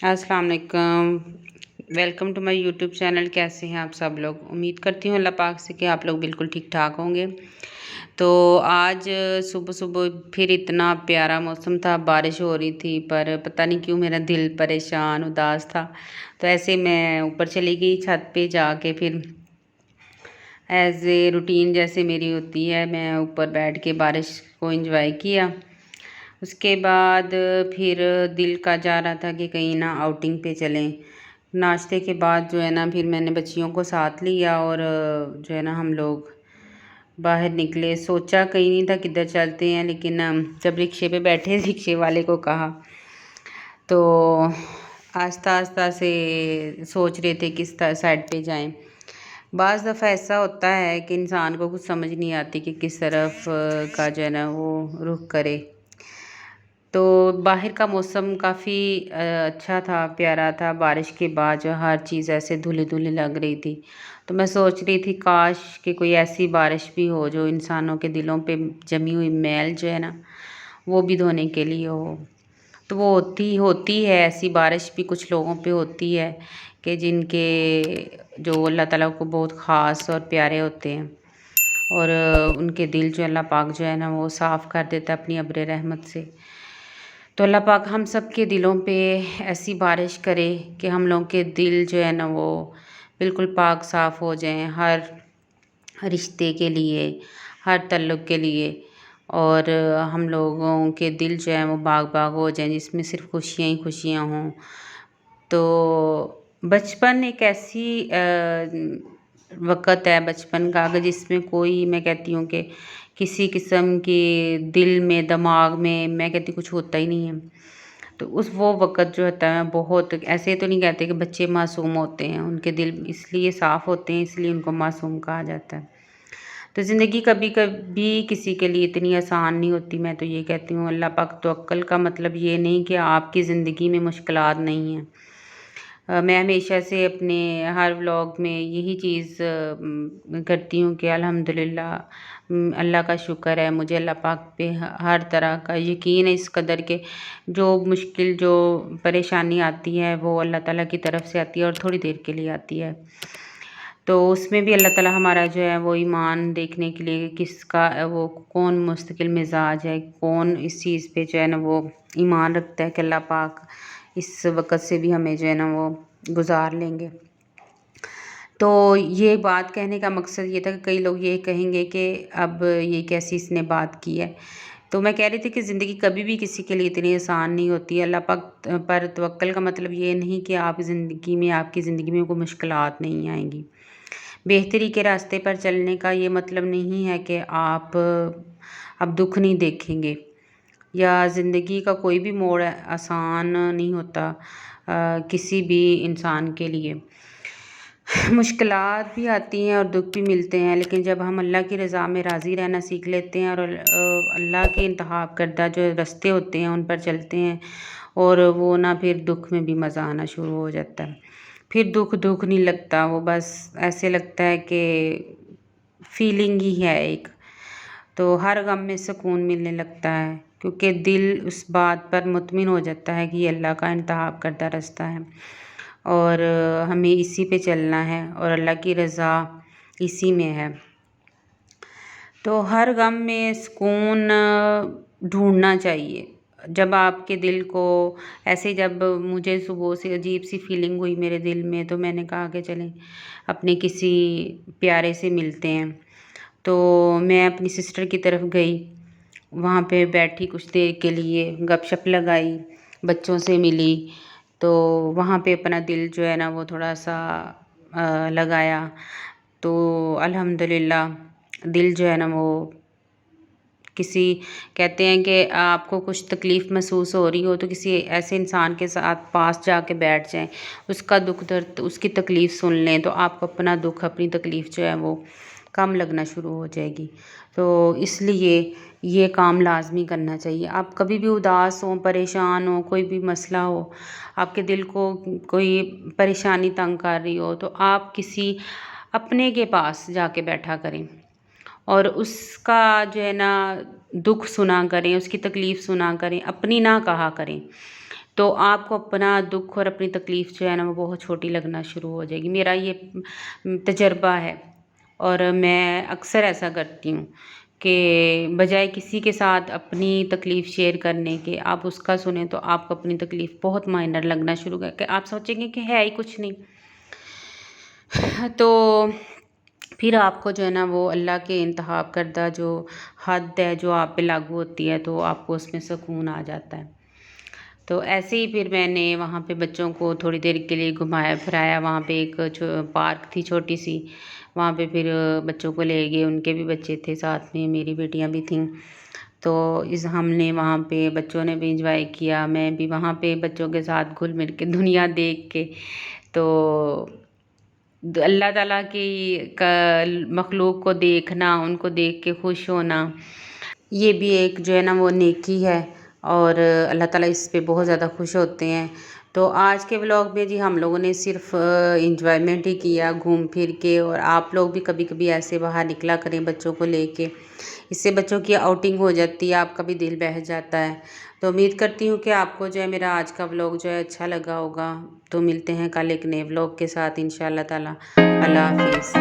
अस्सलाम वालेकुम। Welcome to my YouTube channel. कैसे हैं आप सब लोग? उम्मीद करती हूँ अल्लाह पाक से कि आप लोग बिल्कुल ठीक ठाक होंगे। तो आज सुबह सुबह फिर इतना प्यारा मौसम था, बारिश हो रही थी, पर पता नहीं क्यों मेरा दिल परेशान उदास था। तो ऐसे मैं ऊपर चली गई छत पे जाके, फिर एज ए रूटीन जैसे मेरी होती है, मैं ऊपर बैठ के बारिश को एंजॉय किया। उसके बाद फिर दिल का जा रहा था कि कहीं ना आउटिंग पे चलें। नाश्ते के बाद जो है ना, फिर मैंने बच्चियों को साथ लिया और जो है ना हम लोग बाहर निकले। सोचा कहीं नहीं था किधर चलते हैं, लेकिन जब रिक्शे पे बैठे रिक्शे वाले को कहा तो आस्ता आस्ता से सोच रहे थे किस साइड पे जाएं। बाज़ दफ़ा ऐसा होता है कि इंसान को कुछ समझ नहीं आती कि किस तरफ का जो है ना वो रुख करे। तो बाहर का मौसम काफ़ी अच्छा था, प्यारा था। बारिश के बाद जो हर चीज़ ऐसे धुली-धुली लग रही थी। तो मैं सोच रही थी काश कि कोई ऐसी बारिश भी हो जो इंसानों के दिलों पे जमी हुई मैल जो है ना, वो भी धोने के लिए हो। तो वो होती होती है ऐसी बारिश भी कुछ लोगों पे होती है कि जिनके जो अल्लाह ताला को बहुत ख़ास और प्यारे होते हैं, और उनके दिल जो अल्लाह पाक जो है ना वो साफ़ कर देता है अपनी अब्र रहमत से। तो अल्लाह पाक हम सब के दिलों पे ऐसी बारिश करे कि हम लोगों के दिल जो है ना वो बिल्कुल पाक साफ़ हो जाएं, हर रिश्ते के लिए, हर तल्लुक़ के लिए। और हम लोगों के दिल जो है वो बाग बाग हो जाएं, जिसमें सिर्फ़ खुशियाँ ही खुशियाँ हों। तो बचपन एक ऐसी वक़्त है बचपन का, अगर जिसमें कोई, मैं कहती हूँ कि किसी किस्म के दिल में, दिमाग में, मैं कहती हूँ कुछ होता ही नहीं है। तो उस वो वक़्त जो होता है बहुत, ऐसे तो नहीं कहते कि बच्चे मासूम होते हैं, उनके दिल इसलिए साफ़ होते हैं, इसलिए उनको मासूम कहा जाता है। तो ज़िंदगी कभी कभी किसी के लिए इतनी आसान नहीं होती। मैं तो ये कहती हूँ अल्लाह पाक तवक्कल का मतलब ये नहीं कि आपकी ज़िंदगी में मुश्किलात नहीं हैं। मैं हमेशा से अपने हर व्लॉग में यही चीज़ करती हूँ कि अल्हम्दुलिल्लाह, अल्लाह का शुक्र है, मुझे अल्लाह पाक पे हर तरह का यकीन है, इस कदर के जो मुश्किल, जो परेशानी आती है वो अल्लाह ताला की तरफ से आती है और थोड़ी देर के लिए आती है। तो उसमें भी अल्लाह ताला हमारा जो है वो ईमान देखने के लिए, किसका वो कौन मुस्तकिल मिजाज है, कौन इस चीज़ पे जो है ना वो ईमान रखता है कि अल्लाह पाक इस वक़्त से भी हमें जो है ना वो गुज़ार लेंगे। तो ये बात कहने का मकसद ये था कि कई लोग ये कहेंगे कि अब ये कैसी इसने बात की है। तो मैं कह रही थी कि ज़िंदगी कभी भी किसी के लिए इतनी आसान नहीं होती है। अल्लाह पाक पर तवक्कल का मतलब ये नहीं कि आप ज़िंदगी में, आपकी ज़िंदगी में कोई मुश्किलात नहीं आएँगी। बेहतरी के रास्ते पर चलने का ये मतलब नहीं है कि आप अब दुःख नहीं देखेंगे, या ज़िंदगी का कोई भी मोड़ आसान नहीं होता किसी भी इंसान के लिए। मुश्किलात भी आती हैं और दुःख भी मिलते हैं, लेकिन जब हम अल्लाह की रज़ा में राज़ी रहना सीख लेते हैं और अल्लाह के इंतखाब करदा जो रास्ते होते हैं उन पर चलते हैं, और वो ना फिर दुःख में भी मज़ा आना शुरू हो जाता है। फिर दुःख दुःख नहीं लगता, वो बस ऐसे लगता है कि फीलिंग ही है एक। तो हर गम में सुकून मिलने लगता है, क्योंकि दिल उस बात पर मुतमिन हो जाता है कि ये अल्लाह का इंतखाब करदा रास्ता है और हमें इसी पे चलना है और अल्लाह की रज़ा इसी में है। तो हर गम में सुकून ढूँढना चाहिए। जब आपके दिल को ऐसे, जब मुझे सुबह से अजीब सी फीलिंग हुई मेरे दिल में, तो मैंने कहा कि चलें अपने किसी प्यारे से मिलते हैं। तो मैं अपनी सिस्टर की तरफ गई, वहाँ पे बैठी कुछ देर के लिए, गपशप लगाई, बच्चों से मिली। तो वहाँ पे अपना दिल जो है ना वो थोड़ा-सा लगाया। तो अल्हम्दुलिल्लाह दिल जो है ना वो किसी, कहते हैं कि आपको कुछ तकलीफ़ महसूस हो रही हो तो किसी ऐसे इंसान के साथ पास जाके बैठ जाएँ, उसका दुःख दर्द, उसकी तकलीफ़ सुन लें, तो आपको अपना दुःख, अपनी तकलीफ़ जो है वो कम लगना शुरू हो जाएगी। तो इसलिए ये काम लाज़मी करना चाहिए। आप कभी भी उदास हों, परेशान हों, कोई भी मसला हो, आपके दिल को कोई परेशानी तंग कर रही हो, तो आप किसी अपने के पास जाके बैठा करें और उसका जो है ना दुःख सुना करें, उसकी तकलीफ़ सुना करें, अपनी ना कहा करें। तो आपको अपना दुख और अपनी तकलीफ़ जो है ना वो बहुत छोटी लगना शुरू हो जाएगी। मेरा ये तजर्बा है और मैं अक्सर ऐसा करती हूँ कि बजाय किसी के साथ अपनी तकलीफ़ शेयर करने के आप उसका सुने तो आपको अपनी तकलीफ़ बहुत माइनर लगना शुरू कर के आप सोचेंगे कि है ही कुछ नहीं। तो फिर आपको जो है ना वो अल्लाह के इंतखाब करदा जो हद है जो आप पे लागू होती है तो आपको उसमें सुकून आ जाता है। तो ऐसे ही फिर मैंने वहाँ पे बच्चों को थोड़ी देर के लिए घुमाया फिराया। वहाँ पे एक पार्क थी छोटी सी, वहाँ पे फिर बच्चों को ले गए, उनके भी बच्चे थे साथ में, मेरी बेटियाँ भी थीं। तो इस हमने वहाँ पे बच्चों ने भी इंजॉय किया, मैं भी वहाँ पे बच्चों के साथ घुल मिल के दुनिया देख के। तो अल्लाह ताला की मखलूक को देखना, उनको देख के खुश होना, ये भी एक जो है ना वो नेकी है और अल्लाह ताला इस पे बहुत ज़्यादा खुश होते हैं। तो आज के व्लॉग में जी हम लोगों ने सिर्फ इंजॉयमेंट ही किया घूम फिर के, और आप लोग भी कभी कभी ऐसे बाहर निकला करें बच्चों को लेके, इससे बच्चों की आउटिंग हो जाती है, आपका भी दिल बहल जाता है। तो उम्मीद करती हूँ कि आपको जो है मेरा आज का व्लॉग जो है अच्छा लगा होगा। तो मिलते हैं कल एक नए व्लॉग के साथ इंशाल्लाह ताला। अल्लाह हाफिज़।